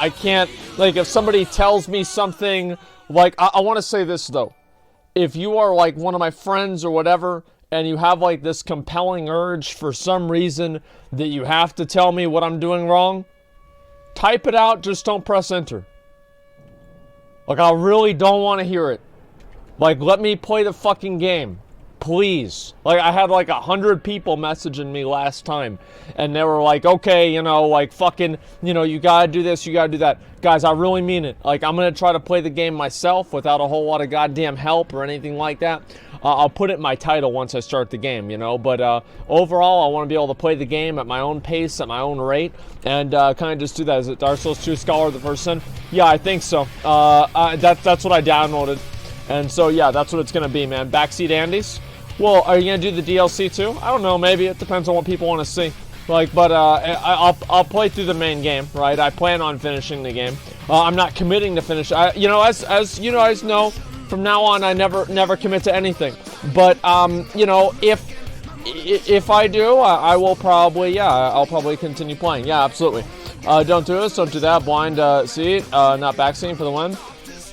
I can't, like, if somebody tells me something, like, I want to say this, though. If you are, like, one of my friends or whatever, and you have, like, this compelling urge for some reason that you have to tell me what I'm doing wrong, type it out, just don't press enter. Like, I really don't want to hear it. Like, let me play the fucking game. Please. Like, I had like 100 people messaging me last time, and they were like, okay, you know, like, fucking, you know, you gotta do this, you gotta do that. Guys, I really mean it. Like, I'm gonna try to play the game myself without a whole lot of goddamn help or anything like that. I'll put it in my title once I start the game, you know, but overall, I want to be able to play the game at my own pace, at my own rate, and kind of just do that. Is it Dark Souls 2 Scholar of the First Sin? Yeah, I think so. That's what I downloaded, and so, yeah, that's what it's gonna be, man. Backseat Andes. Well, are you gonna do the DLC too? I don't know. Maybe it depends on what people want to see. Like, but I'll play through the main game, right? I plan on finishing the game. I'm not committing to finish. You know, as you guys know, from now on, I never commit to anything. But you know, if I do, I will probably, yeah, I'll probably continue playing. Yeah, absolutely. Don't do this. Don't do that. Blind seat. Not backseating for the win.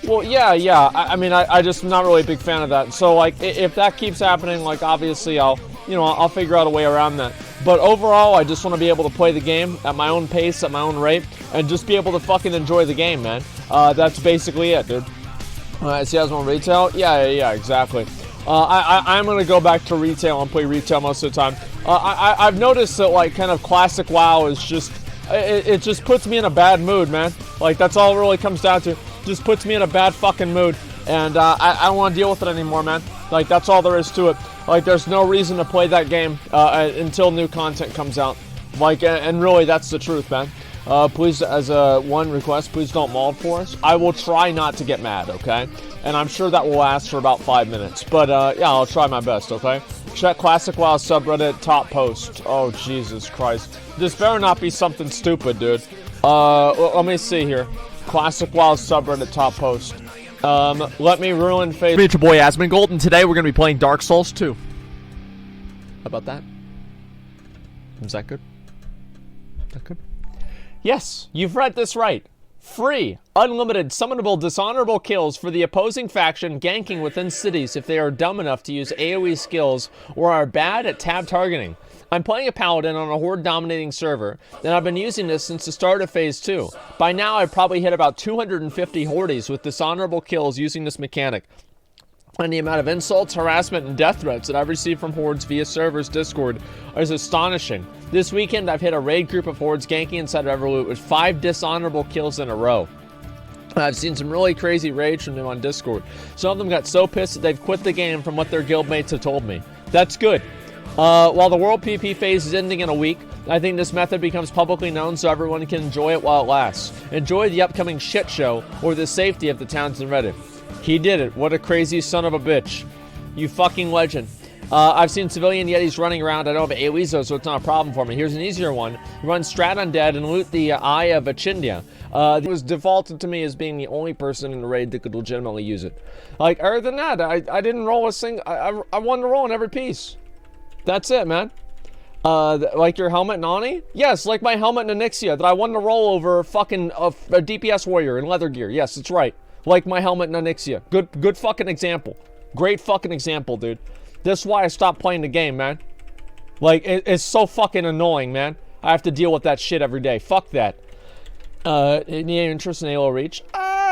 Well, yeah. I mean, I just am not really a big fan of that. So, like, if that keeps happening, like, obviously I'll figure out a way around that. But overall, I just want to be able to play the game at my own pace, at my own rate, and just be able to fucking enjoy the game, man. That's basically it, dude. See, Asmongold retail? Yeah, exactly. I'm going to go back to retail and play retail most of the time. I've noticed that, like, kind of classic WoW is just, it just puts me in a bad mood, man. Like, that's all it really comes down to. Just puts me in a bad fucking mood, and I don't want to deal with it anymore, man. Like, that's all there is to it. Like, there's no reason to play that game until new content comes out. Like, and really, that's the truth, man. Please, as one request, please don't maul for us. I will try not to get mad, okay? And I'm sure that will last for about 5 minutes. But, yeah, I'll try my best, okay? Check Classic WoW subreddit top post. Oh, Jesus Christ. This better not be something stupid, dude. Let me see here. Classic WoW subreddit top post. Let me ruin face. It's your boy Asmongold, and today we're going to be playing Dark Souls 2. How about that? Is that good? Is that good? Yes, you've read this right. Free, unlimited, summonable, dishonorable kills for the opposing faction ganking within cities if they are dumb enough to use AoE skills or are bad at tab targeting. I'm playing a paladin on a horde-dominating server, and I've been using this since the start of Phase 2. By now, I've probably hit about 250 hordes with dishonorable kills using this mechanic. And the amount of insults, harassment, and death threats that I've received from hordes via servers Discord is astonishing. This weekend, I've hit a raid group of hordes ganking inside of Everloot with 5 dishonorable kills in a row. I've seen some really crazy rage from them on Discord. Some of them got so pissed that they've quit the game from what their guildmates have told me. That's good. While the World PP phase is ending in a week, I think this method becomes publicly known so everyone can enjoy it while it lasts. Enjoy the upcoming shit show or the safety of the towns in Reddit. He did it. What a crazy son of a bitch. You fucking legend. I've seen civilian Yetis running around. I don't have AoEs though, so it's not a problem for me. Here's an easier one. Run Strat Undead and loot the Eye of Achindia. It was defaulted to me as being the only person in the raid that could legitimately use it. Like, other than that, I didn't roll a single... I wanted to roll in every piece. That's it, man. Like your helmet, Nani? Yes, like my helmet, Nanixia, that I wanted to roll over fucking a DPS warrior in leather gear. Yes, that's right. Like my helmet, Nanixia. Good fucking example. Great fucking example, dude. This is why I stopped playing the game, man. Like, it's so fucking annoying, man. I have to deal with that shit every day. Fuck that. Any interest in Halo Reach?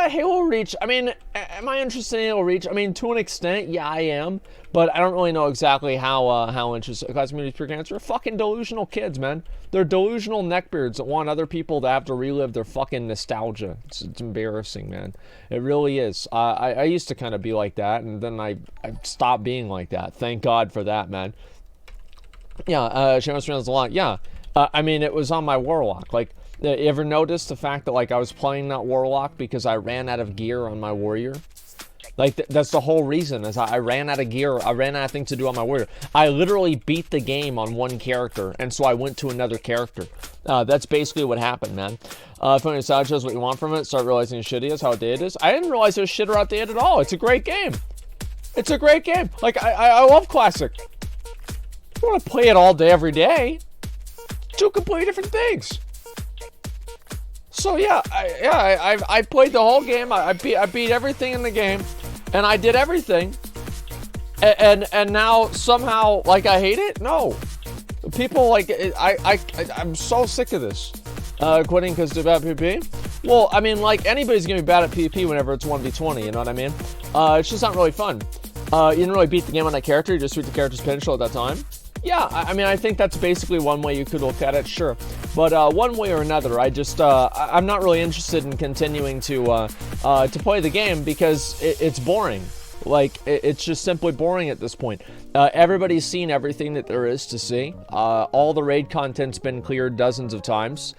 Halo Reach, I mean, am I interested in Halo Reach? I mean, to an extent, yeah, I am. But I don't really know exactly how interested. Class communities pure cancer. Fucking delusional kids, man. They're delusional neckbeards that want other people to have to relive their fucking nostalgia. It's embarrassing, man. It really is. I used to kind of be like that, and then I stopped being like that. Thank God for that, man. Yeah, Shamus runs a lot. Yeah, I mean, it was on my Warlock. Like, you ever notice the fact that, like, I was playing that Warlock because I ran out of gear on my Warrior? Like, that's the whole reason, is I ran out of gear. I ran out of things to do on my Warrior. I literally beat the game on one character, and so I went to another character. That's basically what happened, man. If nostalgia shows what you want from it, start realizing it's shitty is how outdated it is. I didn't realize it was shit or outdated at all. It's a great game. It's a great game. Like, I love Classic. I don't want to play it all day, every day. Two completely different things. So yeah, I played the whole game. I beat everything in the game, and I did everything. And now somehow, like, I hate it? No. People, like, I'm so sick of this. Quitting because they're bad at PvP? Well, I mean, like, anybody's gonna be bad at PvP whenever it's 1v20, you know what I mean? It's just not really fun. You didn't really beat the game on that character, you just beat the character's potential at that time. Yeah, I mean, I think that's basically one way you could look at it, sure. But one way or another, I'm not really interested in continuing to play the game because it's boring. Like, it's just simply boring at this point. Everybody's seen everything that there is to see. All the raid content's been cleared dozens of times.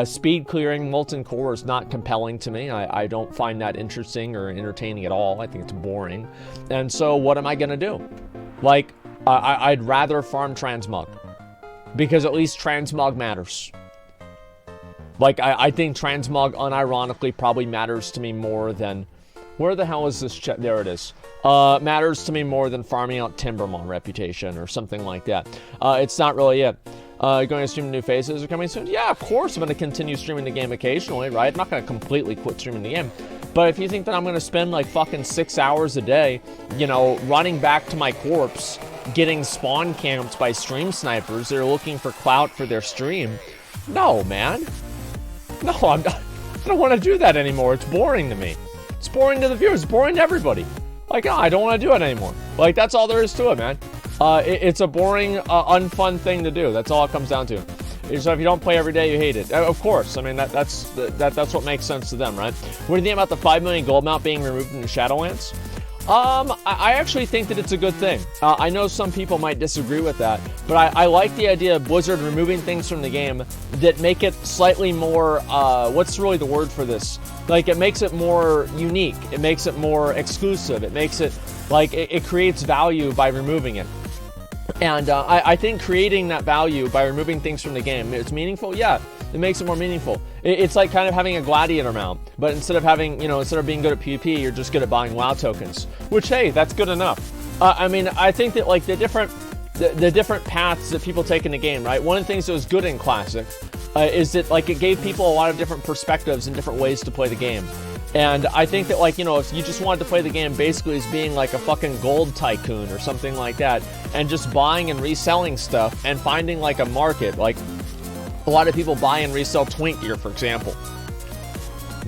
Speed clearing molten core is not compelling to me. I don't find that interesting or entertaining at all. I think it's boring. And so what am I gonna do? Like, I'd rather farm transmog, because at least transmog matters. Like, I think transmog unironically probably matters to me more than... Where the hell is this chat? There it is. Matters to me more than farming out Timbermon reputation or something like that. It's not really it. Going to stream new phases are coming soon? Yeah, of course I'm going to continue streaming the game occasionally, right? I'm not going to completely quit streaming the game. But if you think that I'm going to spend like fucking 6 hours a day, you know, running back to my corpse, getting spawn camped by stream snipers that are looking for clout for their stream, no, man. No, I'm not, I don't want to do that anymore. It's boring to me. It's boring to the viewers. It's boring to everybody. Like, I don't want to do it anymore. Like, that's all there is to it, man. It's a boring, unfun thing to do. That's all it comes down to. So if you don't play every day, you hate it. Of course. I mean, that's what makes sense to them, right? What do you think about the 5 million gold mount being removed in the Shadowlands? I actually think that it's a good thing. I know some people might disagree with that, but I like the idea of Blizzard removing things from the game that make it slightly more, what's really the word for this? Like, it makes it more unique. It makes it more exclusive. It makes it, like, it creates value by removing it. And I think creating that value by removing things from the game, it's meaningful, yeah. It makes it more meaningful. It's like kind of having a gladiator mount, but instead of having, you know, instead of being good at PvP, you're just good at buying WoW tokens. Which, hey, that's good enough. I mean, I think that, like, the different paths that people take in the game, right? One of the things that was good in Classic is that, like, it gave people a lot of different perspectives and different ways to play the game. And I think that, like, you know, if you just wanted to play the game basically as being like a fucking gold tycoon or something like that, and just buying and reselling stuff and finding, like, a market, like, a lot of people buy and resell Twink gear, for example.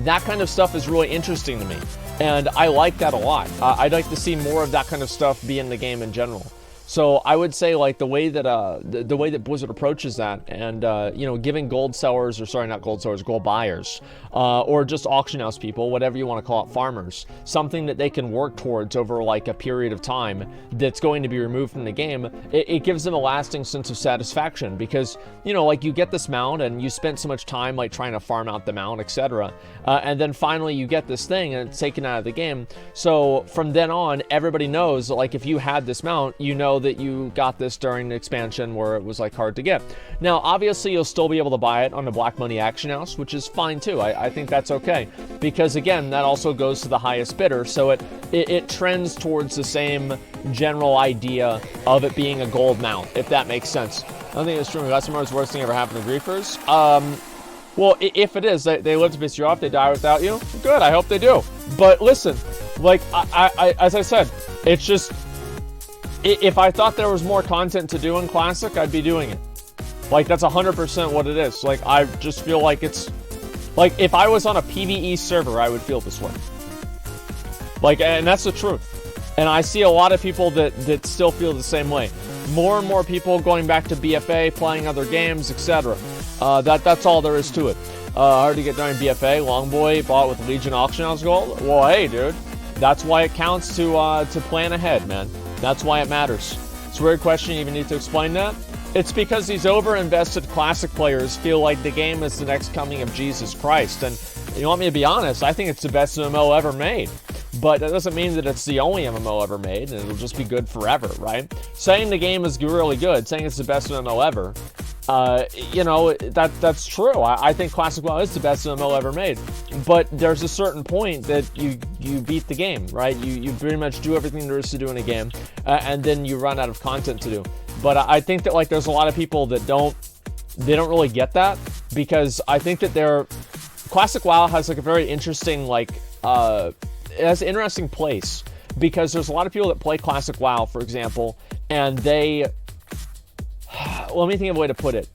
That kind of stuff is really interesting to me, and I like that a lot. I'd like to see more of that kind of stuff be in the game in general. So I would say, like, the way that Blizzard approaches that, and you know, giving gold sellers, or sorry, not gold sellers, gold buyers, or just auction house people, whatever you want to call it, farmers, something that they can work towards over, like, a period of time that's going to be removed from the game, it gives them a lasting sense of satisfaction, because, you know, like, you get this mount and you spent so much time, like, trying to farm out the mount, etc., and then finally you get this thing and it's taken out of the game. So from then on, everybody knows that, like, if you had this mount, you know that you got this during the expansion where it was, like, hard to get. Now, obviously, you'll still be able to buy it on the Black Money Action House, which is fine too. I think that's okay, because again, that also goes to the highest bidder, so it trends towards the same general idea of it being a gold mount, if that makes sense. I don't think it's true. Asmongold is the worst thing ever happened to griefers. Well, if it is, they live to piss you off, they die without you. Good, I hope they do. But listen, like, I as I said, it's just, if I thought there was more content to do in Classic, I'd be doing it. Like, that's 100% what it is. Like, I just feel like it's, like, if I was on a PvE server, I would feel this way. Like, and that's the truth. And I see a lot of people that still feel the same way. More and more people going back to BFA, playing other games, etc. That's all there is to it. Hard to get during BFA. Longboy bought with Legion Auction House Gold. Well, hey, dude. That's why it counts to plan ahead, man. That's why it matters. It's a weird question, you even need to explain that. It's because these over-invested Classic players feel like the game is the next coming of Jesus Christ. And you want me to be honest, I think it's the best MMO ever made. But that doesn't mean that it's the only MMO ever made, and it'll just be good forever, right? Saying the game is really good, saying it's the best MMO ever, you know, that's true. I think Classic WoW is the best MMO ever made. But there's a certain point that you beat the game, right? You pretty much do everything there is to do in a game, and then you run out of content to do. But I think that, like, there's a lot of people that don't really get that, because I think that Classic WoW has like a very interesting it has an interesting place, because there's a lot of people that play Classic WoW, for example, and they, let me think of a way to put it.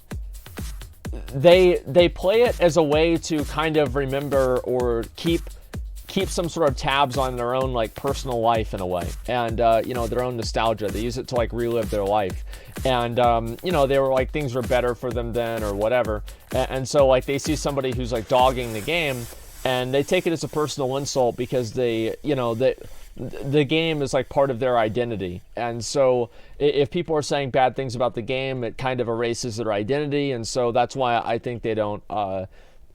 They play it as a way to kind of remember or keep some sort of tabs on their own like personal life in a way, and you know, their own nostalgia. They use it to like relive their life, and you know, they were like, things were better for them then or whatever, and so like they see somebody who's like dogging the game, and they take it as a personal insult because they, you know, the game is like part of their identity. And so if people are saying bad things about the game, it kind of erases their identity, and so that's why I think they don't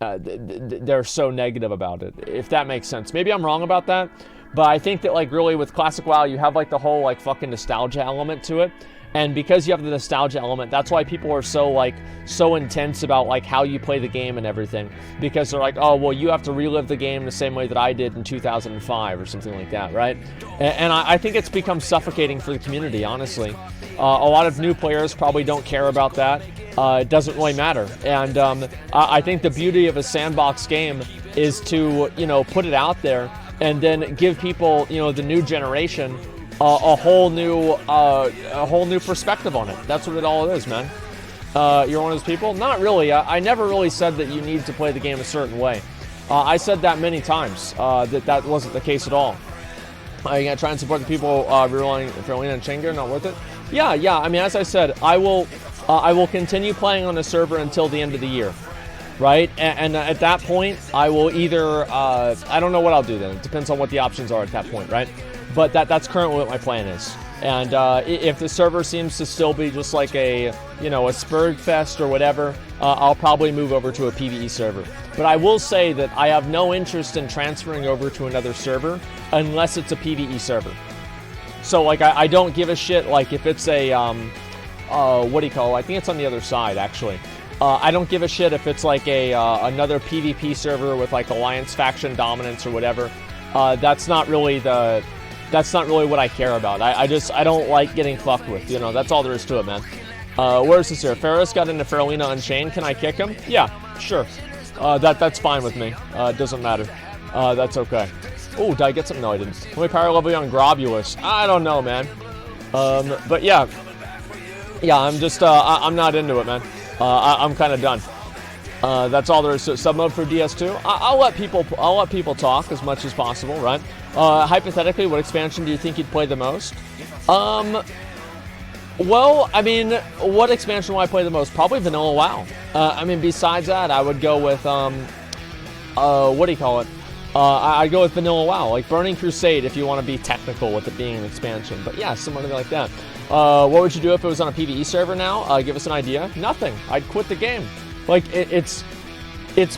they're so negative about it, if that makes sense. Maybe I'm wrong about that, but I think that like really with Classic WoW, you have like the whole like fucking nostalgia element to it. And because you have the nostalgia element, that's why people are so intense about like how you play the game and everything, because they're like, oh, well, you have to relive the game the same way that I did in 2005 or something like that, right? And I think it's become suffocating for the community, honestly. A lot of new players probably don't care about that. It doesn't really matter. And I think the beauty of a sandbox game is to, you know, put it out there and then give people, you know, the new generation a whole new perspective on it. That's what it all is, man. You're one of those people? Not really. I never really said that you need to play the game a certain way. I said that many times, that wasn't the case at all. You gotta try and support the people relying Farlina and Chengar, not worth it? Yeah. I mean, as I said, I will continue playing on the server until the end of the year, right? And at that point, I will either I don't know what I'll do then. It depends on what the options are at that point, right? But that's currently what my plan is. And if the server seems to still be just like a, you know, a Spurg Fest or whatever, I'll probably move over to a PvE server. But I will say that I have no interest in transferring over to another server unless it's a PvE server. So like I don't give a shit like if it's a what do you call it? I think it's on the other side actually. I don't give a shit if it's like a another PvP server with like Alliance faction dominance or whatever. That's not really what I care about. I don't like getting fucked with, you know. That's all there is to it, man. Where's this here? Ferris got into Farlina Unchained. Can I kick him? Yeah, sure. That's fine with me. It doesn't matter. That's okay. Oh, did I get something? No, I didn't. Let me power level you on Grobulus. I don't know, man. But yeah, I'm just I'm not into it, man. I'm kind of done. That's all there is to it. Sub mode for DS2. I'll let people talk as much as possible, right? Hypothetically, what expansion do you think you'd play the most? Well, I mean, what expansion will I play the most? Probably Vanilla WoW. I mean, besides that, I would go with what do you call it? I'd go with Vanilla WoW, like Burning Crusade, if you want to be technical with it being an expansion. But yeah, something like that. What would you do if it was on a PvE server now? Give us an idea. Nothing. I'd quit the game. Like, it's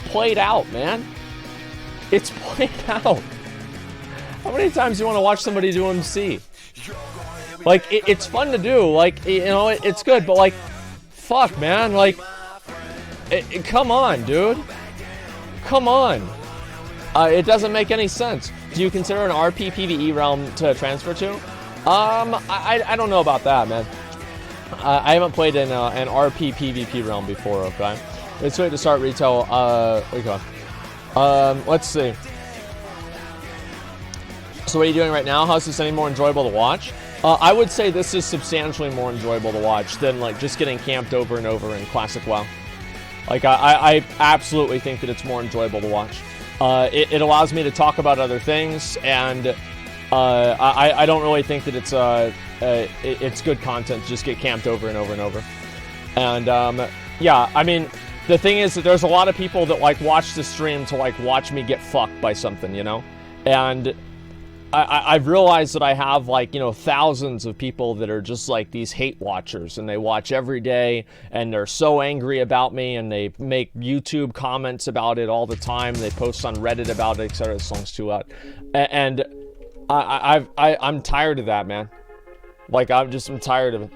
played out, man. It's played out. How many times do you want to watch somebody do MC? Like, it's fun to do. Like, you know, it's good. But, like, fuck, man. Like, come on, dude. Come on. It doesn't make any sense. Do you consider an RP PvE realm to transfer to? I don't know about that, man. I haven't played in an RP PvP realm before, okay? It's way to start retail. What do you call it? Let's see. So what are you doing right now? How's this any more enjoyable to watch? I would say this is substantially more enjoyable to watch than like just getting camped over and over in Classic WoW. Like I absolutely think that it's more enjoyable to watch. It allows me to talk about other things, and I don't really think that it's good content to just get camped over and over and over. And yeah, I mean, the thing is that there's a lot of people that like watch the stream to like watch me get fucked by something, you know? And I've realized that I have like, you know, thousands of people that are just like these hate watchers, and they watch every day, and they're so angry about me, and they make YouTube comments about it all the time. They post on Reddit about it, etc. This song's too loud. And I'm tired of that, man. Like, I'm tired of it.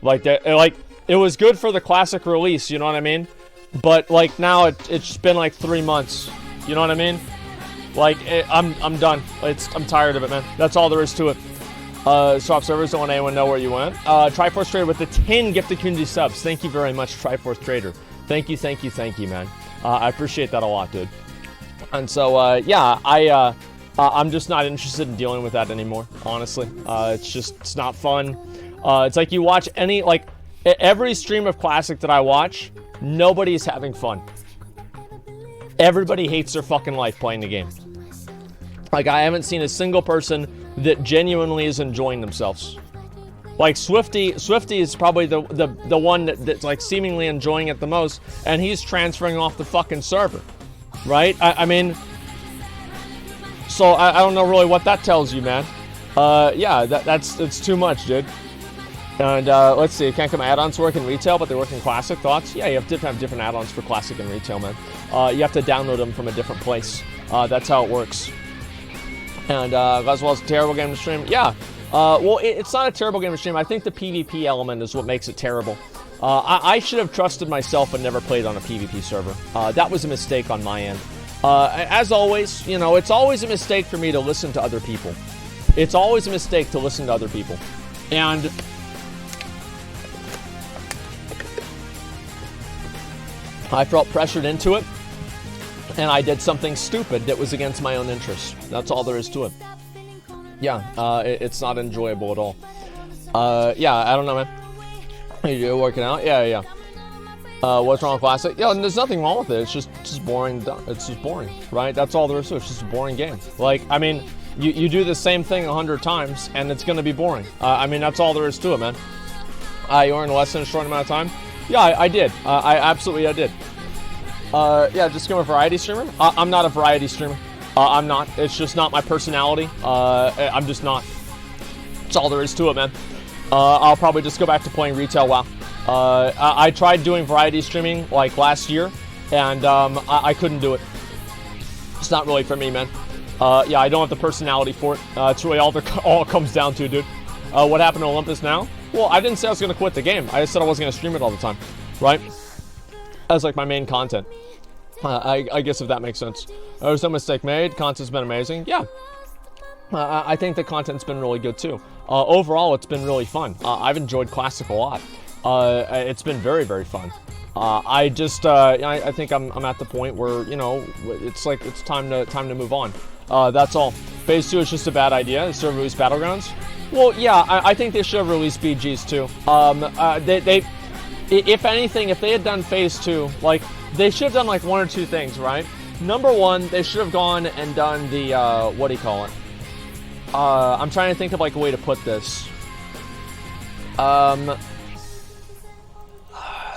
Like, it was good for the classic release, you know what I mean? But like now it's been like 3 months, you know what I mean? Like, I'm done. I'm tired of it, man. That's all there is to it. Swap servers, don't want anyone to know where you went. Triforce Trader with the 10 gifted community subs. Thank you very much, Triforce Trader. Thank you, man. I appreciate that a lot, dude. And so, yeah, I'm just not interested in dealing with that anymore, honestly. It's not fun. It's like you watch every stream of Classic that I watch, nobody's having fun. Everybody hates their fucking life playing the game. Like, I haven't seen a single person that genuinely is enjoying themselves. Like, Swifty is probably the one that's, like, seemingly enjoying it the most, and he's transferring off the fucking server. Right? I mean... So, I don't know really what that tells you, man. Yeah, it's too much, dude. And, let's see, can't come add-ons work in retail, but they work in Classic. Thoughts? Yeah, you have to have different add-ons for Classic and retail, man. You have to download them from a different place. That's how it works. And, as well as a terrible game to stream. Yeah. Well, it's not a terrible game to stream. I think the PvP element is what makes it terrible. I should have trusted myself and never played on a PvP server. That was a mistake on my end. As always, you know, it's always a mistake for me to listen to other people. It's always a mistake to listen to other people. And... I felt pressured into it, and I did something stupid that was against my own interests. That's all there is to it. Yeah, it's not enjoyable at all. Yeah, I don't know, man. You working out? Yeah. What's wrong with Classic? Yeah, there's nothing wrong with it. It's just boring. It's just boring, right? That's all there is to it. It's just a boring game. Like, I mean, you do the same thing 100 times, and it's gonna be boring. I mean, that's all there is to it, man. You earned less in a short amount of time? Yeah, I did. I absolutely did. Yeah, just become a variety streamer? I'm not a variety streamer. I'm not. It's just not my personality. I'm just not. That's all there is to it, man. I'll probably just go back to playing retail WoW. I tried doing variety streaming, like, last year, and I couldn't do it. It's not really for me, man. Yeah, I don't have the personality for it. It's really all it comes down to, dude. What happened to Olympus now? Well, I didn't say I was going to quit the game. I just said I wasn't going to stream it all the time, right? As, like, my main content. I guess if that makes sense. There's no mistake made. Content's been amazing. Yeah. I think the content's been really good, too. Overall, it's been really fun. I've enjoyed Classic a lot. It's been very, very fun. I think I'm at the point where, you know, it's like, it's time to move on. That's all. Phase 2 is just a bad idea. It's to release Battlegrounds. Well, yeah, I think they should have released BGs too. If anything, if they had done Phase 2, like, they should have done, like, one or two things, right? Number one, they should have gone and done the, what do you call it? I'm trying to think of, like, a way to put this.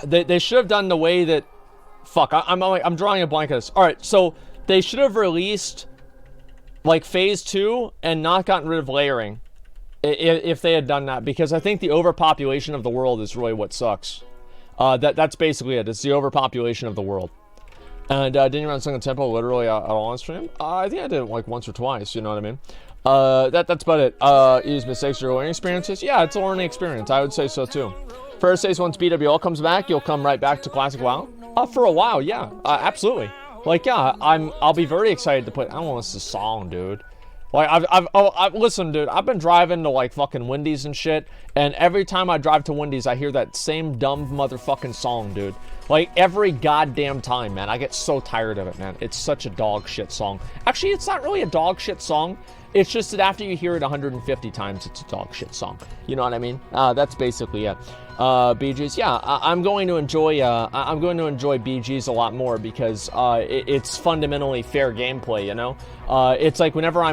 They should have done the way that... Fuck, I'm drawing a blank on this. Alright, so they should have released, like, Phase 2 and not gotten rid of layering. If they had done that, because I think the overpopulation of the world is really what sucks. That's basically it. It's the overpopulation of the world. And didn't you run Second Tempo literally at all on stream? I think I did it like once or twice, you know what I mean? That's about it. Use mistakes or learning experiences? Yeah, it's a learning experience. I would say so too. First days once BWL comes back, you'll come right back to Classic WoW? For a while, yeah. Absolutely. Like, yeah, I'll be very excited to play. I don't want to listen to a song, dude. Like, listen, dude, I've been driving to, like, fucking Wendy's and shit, and every time I drive to Wendy's, I hear that same dumb motherfucking song, dude. Like, every goddamn time, man. I get so tired of it, man. It's such a dog shit song. Actually, it's not really a dog shit song. It's just that after you hear it 150 times, it's a dog shit song. You know what I mean? That's basically it. BGs, yeah, I'm going to enjoy BGs a lot more because it's fundamentally fair gameplay, you know? It's like whenever I'm